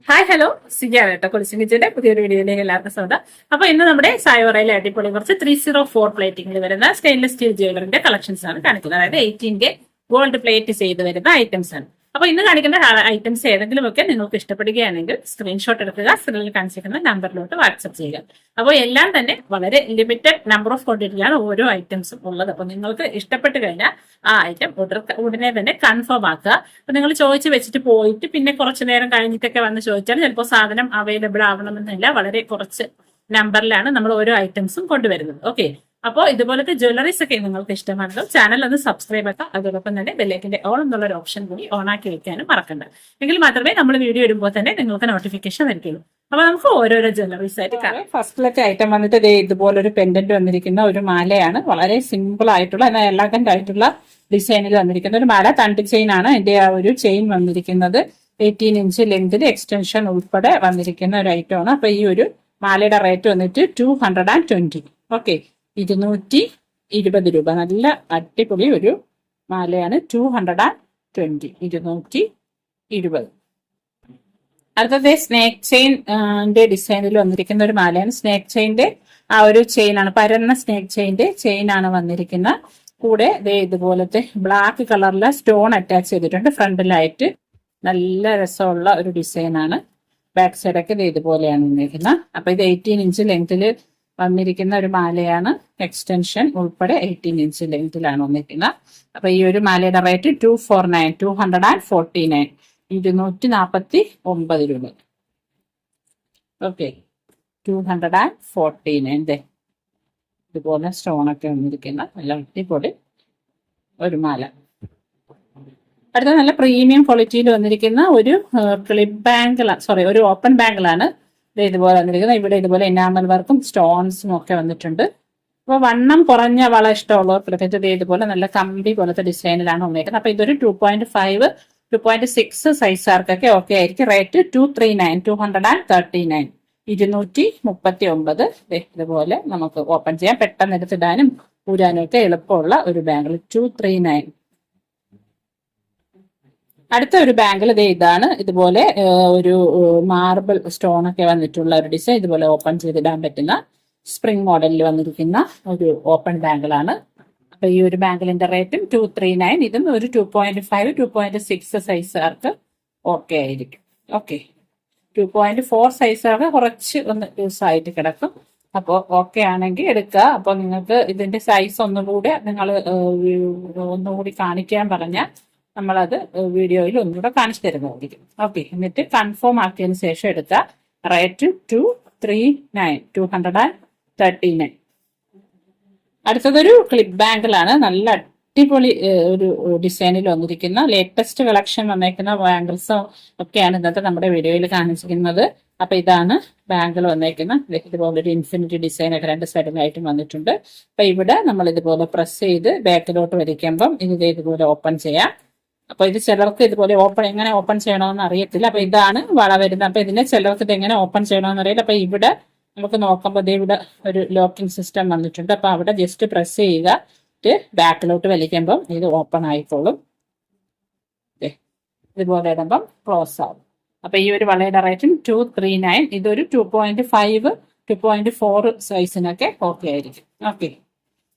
Hi hello സിജാണ് കേട്ടോ കൊലിസിംഗിന്റെ പുതിയൊരു വീഡിയോയിലേക്ക് എല്ലാവർക്കും സ്വാഗതം. അപ്പൊ ഇന്ന് നമ്മുടെ സായോറയിലെ അടിപൊളി കുറച്ച് 304 പ്ലേറ്റിംഗിൽ വരുന്ന സ്റ്റെയിൻലെസ് സ്റ്റീൽ ജ്വല്ലറിന്റെ കളക്ഷൻസ് ആണ് കാണിക്കുന്നത്. അതായത് 18K ഗോൾഡ് പ്ലേറ്റ് ചെയ്ത് വരുന്ന ഐറ്റംസ് ആണ്. അപ്പൊ ഇന്ന് കാണിക്കുന്ന ഐറ്റംസ് ഏതെങ്കിലുമൊക്കെ നിങ്ങൾക്ക് ഇഷ്ടപ്പെടുകയാണെങ്കിൽ സ്ക്രീൻഷോട്ട് എടുക്കുക, സ്ക്രീനിൽ കാണിച്ചിരിക്കുന്ന നമ്പറിലോട്ട് വാട്സ്ആപ്പ് ചെയ്യുക. അപ്പോൾ എല്ലാം തന്നെ വളരെ ലിമിറ്റഡ് നമ്പർ ഓഫ് ക്വാണ്ടിറ്റിയാണ് ഓരോ ഐറ്റംസും ഉള്ളത്. അപ്പൊ നിങ്ങൾക്ക് ഇഷ്ടപ്പെട്ട് കഴിഞ്ഞാൽ ആ ഐറ്റം ഉടനെ തന്നെ കൺഫേം ആക്കുക. അപ്പൊ നിങ്ങൾ ചോദിച്ച് വെച്ചിട്ട് പോയിട്ട് പിന്നെ കുറച്ചു നേരം കഴിഞ്ഞിട്ടൊക്കെ വന്ന് ചോദിച്ചാൽ ചിലപ്പോൾ സാധനം അവൈലബിൾ ആവണമെന്നില്ല. വളരെ കുറച്ച് നമ്പറിലാണ് നമ്മൾ ഓരോ ഐറ്റംസും കൊണ്ടുവരുന്നത്. ഓക്കെ, അപ്പോൾ ഇതുപോലത്തെ ജ്വല്ലറീസ് ഒക്കെ നിങ്ങൾക്ക് ഇഷ്ടമാണെങ്കിൽ ചാനൽ ഒന്ന് സബ്സ്ക്രൈബ് ആക്കാം. അതോടൊപ്പം തന്നെ ബെല്ലൈക്കിന്റെ ഓൾ എന്നുള്ള ഒരു ഓപ്ഷൻ കൂടി ഓൺ ആക്കി വെക്കാനും മറക്കണ്ട. എങ്കിൽ മാത്രമേ നമ്മൾ വീഡിയോ ഇടുമ്പോൾ തന്നെ നിങ്ങൾക്ക് നോട്ടിഫിക്കേഷൻ വരികയുള്ളൂ. അപ്പൊ നമുക്ക് ഓരോരോ ജ്വല്ലറീസ് ആയിട്ട് കാണാം. ഫസ്റ്റിലത്തെ ഐറ്റം വന്നിട്ട് ഇതുപോലൊരു പെൻഡന്റ് വന്നിരിക്കുന്ന ഒരു മാലയാണ്. വളരെ സിമ്പിൾ ആയിട്ടുള്ള എന്നാൽ എലഗന്റ് ആയിട്ടുള്ള ഡിസൈനിൽ വന്നിരിക്കുന്ന ഒരു മാല. തണ്ട് ചെയിൻ ആണ് ഇതിന്റെ ആ ഒരു ചെയിൻ വന്നിരിക്കുന്നത്. 18 ഇഞ്ച് ലെങ്തിൽ എക്സ്റ്റൻഷൻ ഉൾപ്പെടെ വന്നിരിക്കുന്ന ഒരു ഐറ്റം ആണ്. അപ്പൊ ഈ ഒരു മാലയുടെ റേറ്റ് വന്നിട്ട് 220. ഓക്കെ, 220 രൂപ. നല്ല അടിപൊളി ഒരു മാലയാണ്. 220, 220. അടുത്തത് സ്നേക്ക് ചെയിന്റെ ഡിസൈനിൽ വന്നിരിക്കുന്ന ഒരു മാലയാണ്. സ്നേക്ക് ചെയിന്റെ ആ ഒരു ചെയിനാണ്, പരന്ന സ്നേക്ക് ചെയിന്റെ ചെയിനാണ് വന്നിരിക്കുന്ന. കൂടെ ഇതുപോലത്തെ ബ്ലാക്ക് കളറിലെ സ്റ്റോൺ അറ്റാച്ച് ചെയ്തിട്ടുണ്ട് ഫ്രണ്ടിലായിട്ട്. നല്ല രസമുള്ള ഒരു ഡിസൈനാണ്. ബാക്ക് സൈഡൊക്കെ ഇതുപോലെയാണ് വന്നിരിക്കുന്നത്. അപ്പൊ ഇത് 18 ഇഞ്ച് ലെങ്തിൽ വന്നിരിക്കുന്ന ഒരു മാലയാണ്. എക്സ്റ്റൻഷൻ ഉൾപ്പെടെ 18 ഇഞ്ച് ലെങ്തിലാണ് വന്നിരിക്കുന്നത്. അപ്പൊ ഈ ഒരു മാലയുടെ റേറ്റ് 249, 249 രൂപ. ഓക്കെ, 249. ഇതുപോലെ സ്റ്റോണൊക്കെ വന്നിരിക്കുന്ന നല്ല അടിപൊളി ഒരു മാല. അടുത്ത നല്ല പ്രീമിയം ക്വാളിറ്റിയിൽ വന്നിരിക്കുന്ന ഒരു ക്ലിപ്പ് ബാങ്കിൾ, ഒരു ഓപ്പൺ ബാങ്കിളാണ്. ഇതുപോലെ വന്നിരിക്കുന്നത്. ഇവിടെ ഇതുപോലെ എനാമൽ വർക്കും സ്റ്റോൺസും ഒക്കെ വന്നിട്ടുണ്ട്. അപ്പൊ വണ്ണം കുറഞ്ഞ വള ഇഷ്ടമുള്ളവർക്കൊക്കെ ഇതുപോലെ നല്ല കമ്പി പോലത്തെ ഡിസൈനിലാണ് വന്നിരിക്കുന്നത്. അപ്പൊ ഇതൊരു 2.5, 2.6 സൈസുകാർക്കൊക്കെ ഓക്കെ ആയിരിക്കും. റേറ്റ് 239, 239. ഇതുപോലെ നമുക്ക് ഓപ്പൺ ചെയ്യാം. പെട്ടെന്ന് എടുത്തിടാനും ഊരാനും ഒക്കെ എളുപ്പമുള്ള ഒരു ബാങ്കിൾ. 239. അടുത്ത ഒരു ബാങ്കിൾ ഇതാണ്. ഇതുപോലെ ഒരു മാർബിൾ സ്റ്റോൺ ഒക്കെ വന്നിട്ടുള്ള ഒരു ഡിസൈൻ. ഇതുപോലെ ഓപ്പൺ ചെയ്തിടാൻ പറ്റുന്ന സ്പ്രിംഗ് മോഡലിൽ വന്നിരിക്കുന്ന ഒരു ഓപ്പൺ ബാങ്കിളാണ്. അപ്പൊ ഈ ഒരു ബാങ്കിളിന്റെ റേറ്റും 239. ഇതും ഒരു 2.5, 2.6 സൈസുകാർക്ക് ഓക്കെ ആയിരിക്കും. ഓക്കെ, 2.4 സൈസുകാർക്ക് കുറച്ച് ഒന്ന് ലൂസായിട്ട് കിടക്കും. അപ്പോൾ ഓക്കെ ആണെങ്കിൽ എടുക്കുക. അപ്പോൾ നിങ്ങൾക്ക് ഇതിന്റെ സൈസ് ഒന്നുകൂടെ നിങ്ങൾ ഒന്നുകൂടി കാണിക്കാൻ പറഞ്ഞാൽ നമ്മളത് വീഡിയോയിൽ ഒന്നുകൂടെ കാണിച്ചു തരുന്നതായിരിക്കും. ഓക്കെ, എന്നിട്ട് കൺഫേം ആക്കിയതിന് ശേഷം എടുക്കുക. റേറ്റ് 239. അടുത്തതൊരു ക്ലിപ്പ് ബാങ്കിളാണ്. നല്ല അടിപൊളി ഒരു ഡിസൈനിൽ വന്നിരിക്കുന്ന ലേറ്റസ്റ്റ് കളക്ഷൻ വന്നേക്കുന്ന ബാങ്കിൾസ് ഒക്കെയാണ് ഇന്നത്തെ നമ്മുടെ വീഡിയോയിൽ കാണിച്ചിരിക്കുന്നത്. അപ്പൊ ഇതാണ് ബാങ്കിൾ വന്നേക്കുന്ന. ഇതുപോലെ ഒരു ഇൻഫിനിറ്റി ഡിസൈൻ ഒക്കെ രണ്ട് സൈഡിലായിട്ടും വന്നിട്ടുണ്ട്. അപ്പൊ ഇവിടെ നമ്മൾ ഇതുപോലെ പ്രസ് ചെയ്ത് ബാക്കിലോട്ട് വലിക്കുമ്പം ഇതുപോലെ ഓപ്പൺ ചെയ്യാം. അപ്പൊ ഇത് ചിലർക്ക് ഇതുപോലെ എങ്ങനെ ഓപ്പൺ ചെയ്യണമെന്ന് അറിയത്തില്ല. അപ്പൊ ഇതാണ് വള വരുന്നത്. അപ്പൊ ഇതിനെ ചിലർക്ക് ഇത് എങ്ങനെ ഓപ്പൺ ചെയ്യണമെന്ന് അറിയില്ല. അപ്പൊ ഇവിടെ നമുക്ക് നോക്കുമ്പോൾ ഇവിടെ ഒരു ലോക്കിംഗ് സിസ്റ്റം വന്നിട്ടുണ്ട്. അപ്പൊ അവിടെ ജസ്റ്റ് പ്രസ് ചെയ്യുക. ബാക്കിലോട്ട് വലിക്കുമ്പം ഇത് ഓപ്പൺ ആയിക്കോളും. ഇതുപോലെ ഇടുമ്പം ക്ലോസ് ആവും. അപ്പൊ ഈ ഒരു വളയുടെ റേറ്റും 239. ഇതൊരു 2.5, 2.4 സൈസിനൊക്കെ ഓക്കെ ആയിരിക്കും. ഓക്കെ,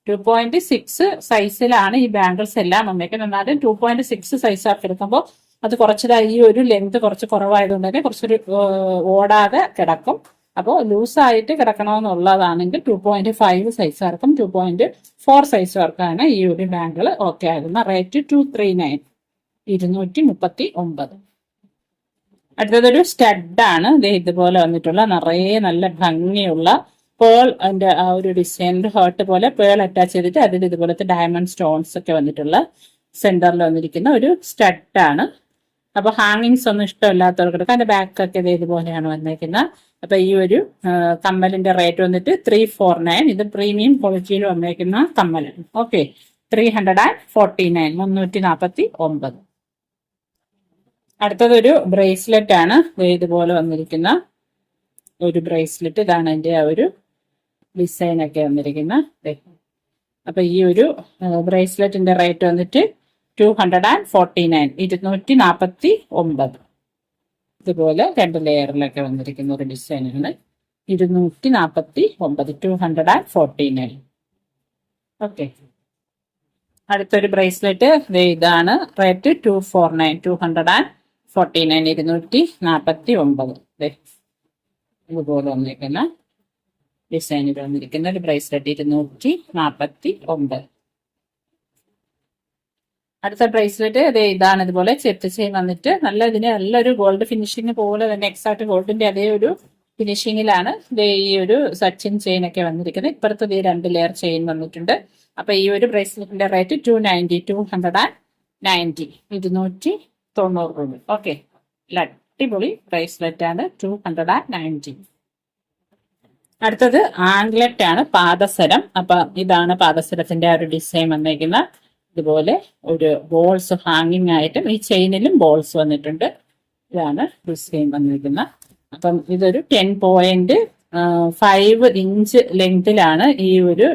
2.6 സൈസിലാണ് ഈ ബാങ്കിൾസ് എല്ലാം വന്നേക്കുന്നത്. എന്നാലും 2.6 സൈസാക്കി എടുക്കുമ്പോൾ അത് കുറച്ചതായി ഈ ഒരു ലെങ്ത് കുറച്ച് കുറവായതുകൊണ്ട് തന്നെ കുറച്ചൊരു ഓടാതെ കിടക്കും. അപ്പോൾ ലൂസായിട്ട് കിടക്കണമെന്നുള്ളതാണെങ്കിൽ 2.5 സൈസുകാർക്കും 2.4 സൈസുകാർക്കാണ് ഈ ഒരു ബാങ്കിൾ ഓക്കെ ആകുന്ന. റേറ്റ് 239, 239. അടുത്തതൊരു സ്റ്റഡാണ്. ഇതുപോലെ വന്നിട്ടുള്ള നിറയെ നല്ല ഭംഗിയുള്ള പേൾ അതിന്റെ ആ ഒരു ഡിസൈനിൽ ഹേർട്ട് പോലെ പേൾ അറ്റാച്ച് ചെയ്തിട്ട് അതിൽ ഇതുപോലത്തെ ഡയമണ്ട് സ്റ്റോൺസ് ഒക്കെ വന്നിട്ടുള്ള സെന്ററിൽ വന്നിരിക്കുന്ന ഒരു സ്റ്റഡാണ്. അപ്പൊ ഹാങ്ങിങ്സ് ഒന്നും ഇഷ്ടമില്ലാത്തവർക്ക് അതിന്റെ ബാക്കൊക്കെ ഇതുപോലെയാണ് വന്നിരിക്കുന്നത്. അപ്പൊ ഈ ഒരു കമ്മലിന്റെ റേറ്റ് വന്നിട്ട് 349. ഇത് പ്രീമിയം ക്വാളിറ്റിയിൽ വന്നിരിക്കുന്ന കമ്മലാണ്. ഓക്കെ, 349, 349. അടുത്തതൊരു ബ്രേസ്ലെറ്റ് ആണ്. ഇതുപോലെ വന്നിരിക്കുന്ന ഒരു ബ്രേസ്ലെറ്റ്. ഇതാണ് അതിന്റെ ആ ഒരു ഡിസൈൻ ഒക്കെ വന്നിരിക്കുന്നത്. അപ്പൊ ഈ ഒരു ബ്രേസ്ലെറ്റിന്റെ റേറ്റ് വന്നിട്ട് 249, 249. ഇതുപോലെ 2 ലെയറിലൊക്കെ വന്നിരിക്കുന്ന ഒരു ഡിസൈനാണ്. 249, 249. ഓക്കെ. അടുത്തൊരു ബ്രേസ്ലെറ്റ് ഇതാണ്. റേറ്റ് 249, 249, 249. ഇതുപോലെ വന്നിരിക്കുന്ന ഡിസൈനിൽ വന്നിരിക്കുന്ന ഒരു ബ്രേസ്ലെറ്റ് 249. അടുത്ത ബ്രേസ്ലെറ്റ് ഇതാണ്. ഇതുപോലെ ചെത്ത് ചെയിൻ വന്നിട്ട് നല്ലൊരു ഗോൾഡ് ഫിനിഷിങ് പോലെ തന്നെ എക്സാക്ട് ഗോൾഡിന്റെ അതേ ഒരു ഫിനിഷിങ്ങിലാണ് ഈ ഒരു സച്ചിൻ ചെയിൻ ഒക്കെ വന്നിരിക്കുന്നത്. ഇപ്പുറത്ത് 2 ലെയർ ചെയിൻ വന്നിട്ടുണ്ട്. അപ്പൊ ഈ ഒരു ബ്രേസ്ലെറ്റിന്റെ റേറ്റ് 290, 290, 290 രൂപ. ഓക്കെ, അടിപൊളി ബ്രേസ്ലെറ്റ് ആണ്. 290. അടുത്തത് ആംഗ്ലറ്റ് ആണ്, പാദസരം. അപ്പൊ ഇതാണ് പാദസരത്തിന്റെ ഒരു ഡിസൈൻ വന്നിരിക്കുന്ന. ഇതുപോലെ ഒരു ബോൾസ് ഹാങ്ങിങ് ആയിട്ടും ഈ ചെയിനിലും ബോൾസ് വന്നിട്ടുണ്ട്. ഇതാണ് ഡിസൈൻ വന്നിരിക്കുന്ന. അപ്പം ഇതൊരു 10.5 ഇഞ്ച് ലെങ്തിലാണ് ഈ ഒരു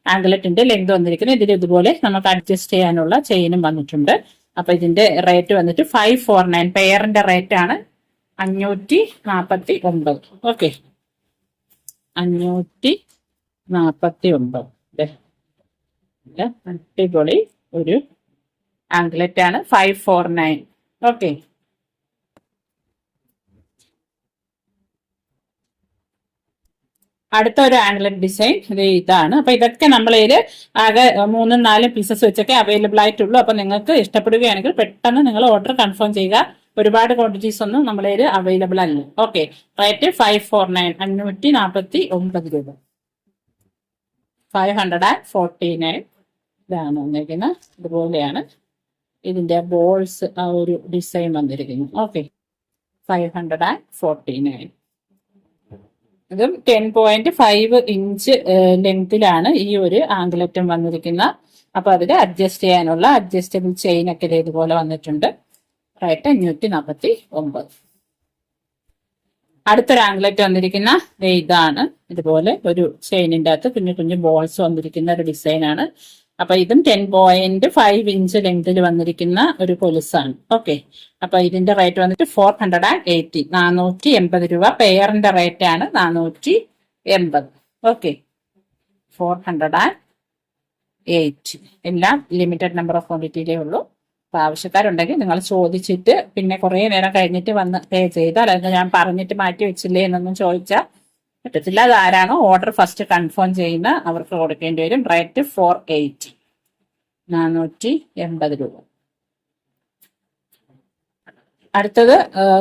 ആംഗ്ലറ്റിന്റെ ലെങ്ത് വന്നിരിക്കുന്നത്. ഇതിൽ ഇതുപോലെ നമുക്ക് അഡ്ജസ്റ്റ് ചെയ്യാനുള്ള ചെയിനും വന്നിട്ടുണ്ട്. അപ്പൊ ഇതിന്റെ റേറ്റ് വന്നിട്ട് 549. പെയറിന്റെ റേറ്റ് ആണ് 549. ഓക്കെ, 549. അടിപൊളി ഒരു ആംഗ്ലറ്റ് ആണ്. 549. ഓക്കെ. അടുത്ത ഒരു ആംഗ്ലറ്റ് ഡിസൈൻ ഇതാണ്. അപ്പൊ ഇതൊക്കെ നമ്മളതിൽ ആകെ 3-4 പീസസ് വെച്ചൊക്കെ അവൈലബിൾ ആയിട്ടുള്ളൂ. അപ്പൊ നിങ്ങൾക്ക് ഇഷ്ടപ്പെടുകയാണെങ്കിൽ പെട്ടെന്ന് നിങ്ങൾ ഓർഡർ കൺഫേം ചെയ്യുക. ഒരുപാട് ക്വാണ്ടിറ്റീസ് ഒന്നും നമ്മളതിൽ അവൈലബിൾ അല്ല. ഓക്കെ, റേറ്റ് 549, 549 രൂപ. 549. ഇതാണ് വന്നിരിക്കുന്നത്. ഇതുപോലെയാണ് ഇതിന്റെ ബോൾസ് ആ ഒരു ഡിസൈൻ വന്നിരിക്കുന്നു. ഓക്കെ, 549. ഇതും 10.5 ഇഞ്ച് ലെങ്തിലാണ് ഈ ഒരു ആംഗ്ലറ്റും വന്നിരിക്കുന്ന. അപ്പൊ അതിൽ അഡ്ജസ്റ്റ് ചെയ്യാനുള്ള അഡ്ജസ്റ്റബിൾ ചെയിൻ ഒക്കെ ഇതുപോലെ വന്നിട്ടുണ്ട്. റേറ്റ് 549. അടുത്തൊരു ആംഗ്ലറ്റ് വന്നിരിക്കുന്ന ഇതാണ്. ഇതുപോലെ ഒരു ചെയിനിന്റെ അകത്ത് കുഞ്ഞു ബോൾസ് വന്നിരിക്കുന്ന ഒരു ഡിസൈനാണ്. അപ്പൊ ഇതും 10.5 ഇഞ്ച് ലെങ്തിൽ വന്നിരിക്കുന്ന ഒരു കൊലുസാണ്. ഓക്കെ, അപ്പൊ ഇതിന്റെ റേറ്റ് വന്നിട്ട് 480, 480 രൂപ. പെയറിന്റെ റേറ്റ് ആണ് 480. ഓക്കെ, 480. എല്ലാം ലിമിറ്റഡ് നമ്പർ ഓഫ് ക്വാണ്ടിറ്റിയിലേ ഉള്ളൂ. അപ്പൊ ആവശ്യക്കാരുണ്ടെങ്കിൽ നിങ്ങൾ ചോദിച്ചിട്ട് പിന്നെ കുറെ നേരം കഴിഞ്ഞിട്ട് വന്ന് പേ ചെയ്താൽ അത് ഞാൻ പറഞ്ഞിട്ട് മാറ്റി വെച്ചില്ലേ എന്നൊന്നും ചോദിച്ചാൽ പറ്റത്തില്ല. അതാരാണോ ഓർഡർ ഫസ്റ്റ് കൺഫേം ചെയ്യുന്ന അവർക്ക് കൊടുക്കേണ്ടി വരും. റേറ്റ് 480, 480 രൂപ. അടുത്തത്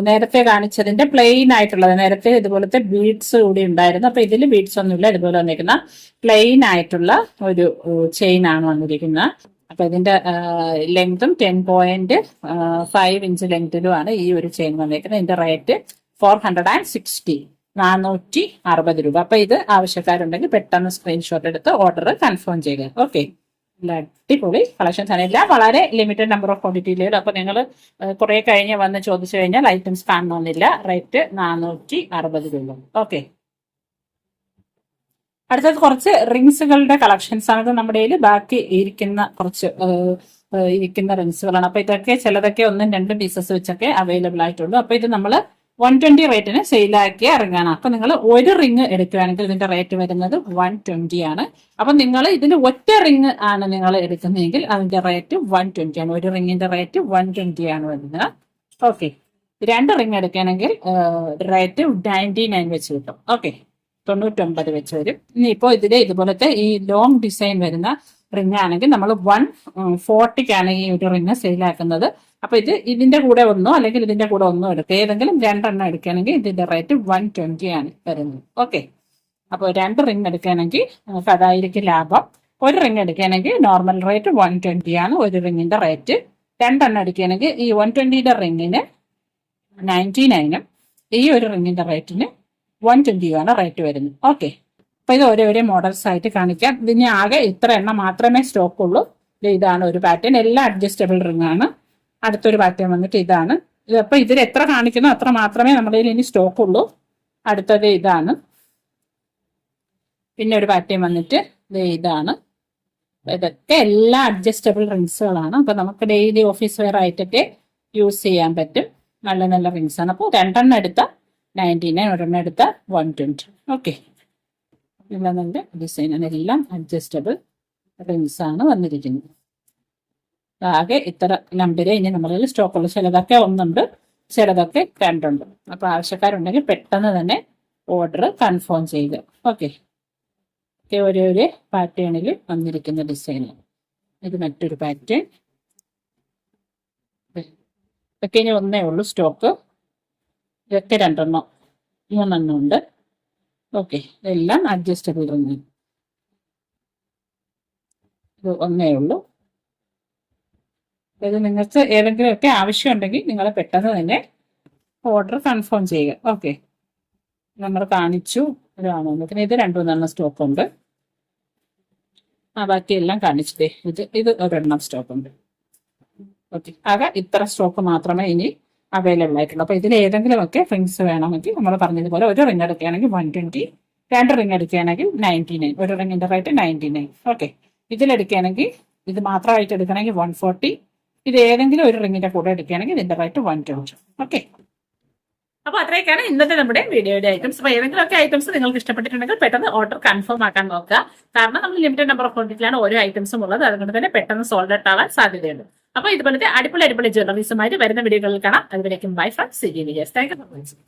നേരത്തെ കാണിച്ചതിന്റെ പ്ലെയിൻ ആയിട്ടുള്ളത്. നേരത്തെ ഇതുപോലത്തെ ബീഡ്സ് കൂടി ഉണ്ടായിരുന്നു. അപ്പൊ ഇതിൽ ബീഡ്സ് ഒന്നുമില്ല. ഇതുപോലെ വന്നിരിക്കുന്ന പ്ലെയിൻ ആയിട്ടുള്ള ഒരു ചെയിൻ ആണ് വന്നിരിക്കുന്നത്. അപ്പൊ ഇതിന്റെ ലെങ്തും 10.5 ഇഞ്ച് ലെങ്തിലുമാണ് ഈ ഒരു ചെയിൻ വന്നിരിക്കുന്നത്. ഇതിന്റെ റേറ്റ് 460, 460 രൂപ. അപ്പൊ ഇത് ആവശ്യക്കാരുണ്ടെങ്കിൽ പെട്ടെന്ന് സ്ക്രീൻഷോട്ട് എടുത്ത് ഓർഡർ കൺഫേം ചെയ്യുക. ഓക്കെ, അടിപൊളി കളക്ഷൻസ് ആണ്. എല്ലാം വളരെ ലിമിറ്റഡ് നമ്പർ ഓഫ് ക്വാണ്ടിറ്റിയിലേ ഉള്ളൂ. അപ്പൊ നിങ്ങൾ കുറെ കഴിഞ്ഞ് വന്ന് ചോദിച്ചു കഴിഞ്ഞാൽ ഐറ്റംസ് കാണണമെന്നില്ല. റേറ്റ് 460 രൂപ. ഓക്കെ, അടുത്തത് കുറച്ച് റിങ്സുകളുടെ കളക്ഷൻസ് ആണ്. നമ്മുടെ കയ്യിൽ ബാക്കി ഇരിക്കുന്ന റിങ്സുകളാണ്. അപ്പൊ ഇതൊക്കെ ചിലതൊക്കെ 1-2 പീസസ് വെച്ചൊക്കെ അവൈലബിൾ ആയിട്ടുള്ളൂ. അപ്പൊ ഇത് നമ്മൾ 120 റേറ്റിന് സെയിലാക്കി ഇറങ്ങാണ്. അപ്പൊ നിങ്ങൾ ഒരു റിങ് എടുക്കുകയാണെങ്കിൽ ഇതിന്റെ റേറ്റ് വരുന്നത് 120 ആണ്. അപ്പൊ നിങ്ങൾ ഇതിന്റെ ഒറ്റ റിങ് ആണ് നിങ്ങൾ എടുക്കുന്നതെങ്കിൽ അതിന്റെ റേറ്റ് 120 ആണ്. ഒരു റിങ്ങിന്റെ റേറ്റ് 120 ആണ് വരുന്നത്. ഓക്കെ, 2 റിങ് എടുക്കുകയാണെങ്കിൽ റേറ്റ് 99 വെച്ച് കിട്ടും. ഓക്കെ, 99 വെച്ച് വരും. ഇനിയിപ്പോ ഇതുപോലത്തെ ഈ ലോങ് ഡിസൈൻ വരുന്ന റിങ് ആണെങ്കിൽ നമ്മൾ 140ക്കാണ് ഈ ഒരു റിങ് സെയിലാക്കുന്നത്. അപ്പൊ ഇതിന്റെ കൂടെ ഒന്നോ അല്ലെങ്കിൽ ഇതിന്റെ കൂടെ ഒന്നോ എടുക്കുക. ഏതെങ്കിലും 2 എണ്ണം എടുക്കുകയാണെങ്കിൽ ഇതിന്റെ റേറ്റ് 120 ആണ് വരുന്നത്. ഓക്കെ, അപ്പോൾ 2 റിങ് എടുക്കുകയാണെങ്കിൽ നമുക്ക് അതായിരിക്കും ലാഭം. ഒരു റിങ് എടുക്കുകയാണെങ്കിൽ നോർമൽ റേറ്റ് 120 ആണ് ഒരു റിങ്ങിന്റെ റേറ്റ്. 2 എണ്ണം എടുക്കുകയാണെങ്കിൽ ഈ 120യുടെ റിങ്ങിന് 99ഉം ഈ ഒരു റിങ്ങിന്റെ റേറ്റിന് 120 ആണ് റേറ്റ് വരുന്നത്. ഓക്കെ, അപ്പൊ ഇത് ഓരോ മോഡൽസ് ആയിട്ട് കാണിക്കാം. ഇതിന് ആകെ ഇത്ര എണ്ണം മാത്രമേ സ്റ്റോക്ക് ഉള്ളൂ. ഇതാണ് ഒരു പാറ്റേൺ. എല്ലാം അഡ്ജസ്റ്റബിൾ റിങ് ആണ്. അടുത്തൊരു പാറ്റേൺ വന്നിട്ട് ഇതാണ്. അപ്പൊ ഇതിൽ എത്ര കാണിക്കുന്നോ അത്ര മാത്രമേ നമ്മുടെ കയ്യിൽ ഇനി സ്റ്റോക്ക് ഉള്ളൂ. അടുത്തത് ഇതാണ്. പിന്നെ ഒരു പാറ്റേൺ വന്നിട്ട് ഇതാണ്. ഇതൊക്കെ എല്ലാ അഡ്ജസ്റ്റബിൾ റിങ്സുകളാണ്. അപ്പൊ നമുക്ക് ഡെയിലി ഓഫീസ് വെയർ ആയിട്ടൊക്കെ യൂസ് ചെയ്യാൻ പറ്റും. നല്ല നല്ല റിങ്സ് ആണ്. അപ്പോൾ 2 എടുത്ത 99, ഒരെണ്ണം എടുത്ത 120. ഓക്കെ, എല്ലാം നല്ല ഡിസൈനാണ്, എല്ലാം അഡ്ജസ്റ്റബിൾ റിങ്സ് ആണ് വന്നിരിക്കുന്നത്. ആകെ ഇത്ര നമ്പര് ഇനി നമ്മളിൽ സ്റ്റോക്കുള്ളൂ. ചിലതൊക്കെ 1 ചിലതൊക്കെ 2. അപ്പോൾ ആവശ്യക്കാരുണ്ടെങ്കിൽ പെട്ടെന്ന് തന്നെ ഓർഡർ കൺഫേം ചെയ്യുക. ഓക്കെ, ഒരേ പാറ്റേണിൽ വന്നിരിക്കുന്ന ഡിസൈൻ. ഇത് മറ്റൊരു പാറ്റേൺ. ഇതൊക്കെ ഇനി 1 ഉള്ളൂ സ്റ്റോക്ക്. ഇതൊക്കെ 2 3 ഉണ്ട്. ഓക്കെ, ഇതെല്ലാം അഡ്ജസ്റ്റബിൾ റിങ്. ഇത് 1 ഉള്ളൂ. ഇത് നിങ്ങൾക്ക് ഏതെങ്കിലുമൊക്കെ ആവശ്യമുണ്ടെങ്കിൽ നിങ്ങൾ പെട്ടെന്ന് തന്നെ ഓർഡർ കൺഫേം ചെയ്യുക. ഓക്കെ, നമ്മൾ കാണിച്ചു പിന്നെ ഇത് 2 സ്റ്റോക്ക് ഉണ്ട്. ബാക്കിയെല്ലാം കാണിച്ചതേ. ഇത് ഒരെണ്ണം സ്റ്റോക്ക് ഉണ്ട്. ഓക്കെ, ആകെ ഇത്ര സ്റ്റോക്ക് മാത്രമേ ഇനി അവൈലബിൾ ആയിട്ടുള്ളൂ. അപ്പോൾ ഇതിൽ ഏതെങ്കിലുമൊക്കെ റിങ്സ് വേണമെങ്കിൽ നമ്മൾ പറഞ്ഞതുപോലെ ഒരു റിങ് എടുക്കുകയാണെങ്കിൽ 120, 2 റിങ് എടുക്കുകയാണെങ്കിൽ 99. ഒരു റിങ്ങിന്റെ റേറ്റ് 99. ഓക്കെ, ഇതിലെടുക്കുകയാണെങ്കിൽ ഇത് മാത്രമായിട്ട് എടുക്കണമെങ്കിൽ 140. ഇത് ഏതെങ്കിലും ഒരു റിങ്ങിന്റെ കൂടെ എടുക്കുകയാണെങ്കിൽ ഇതിന്റെ റേറ്റ് 120. ഓക്കെ, അപ്പോൾ അത്രയൊക്കെയാണ് ഇന്നത്തെ നമ്മുടെ വീഡിയോയുടെ ഐറ്റംസ്. അപ്പോൾ ഏതെങ്കിലുമൊക്കെ ഐറ്റംസ് നിങ്ങൾക്ക് ഇഷ്ടപ്പെട്ടിട്ടുണ്ടെങ്കിൽ പെട്ടെന്ന് ഓർഡർ കൺഫേം ആക്കാൻ നോക്കുക. കാരണം നമ്മൾ ലിമിറ്റഡ് നമ്പർ ഓഫ് ക്വാണ്ടിറ്റിയിലാണ് ഓരോ ഐറ്റംസും ഉള്ളത്. അതുകൊണ്ട് തന്നെ പെട്ടെന്ന് സോൾഡ് ഔട്ട് ആവാൻ സാധ്യതയുണ്ട്. അപ്പോൾ ഇതുപോലത്തെ അടിപൊളി ജ്വല്ലറീസുമായിട്ട് വരുന്ന വീഡിയോകളിൽ കാണാം. അതുവരേക്കും bye from Siji Vijayas. Thank you for watching.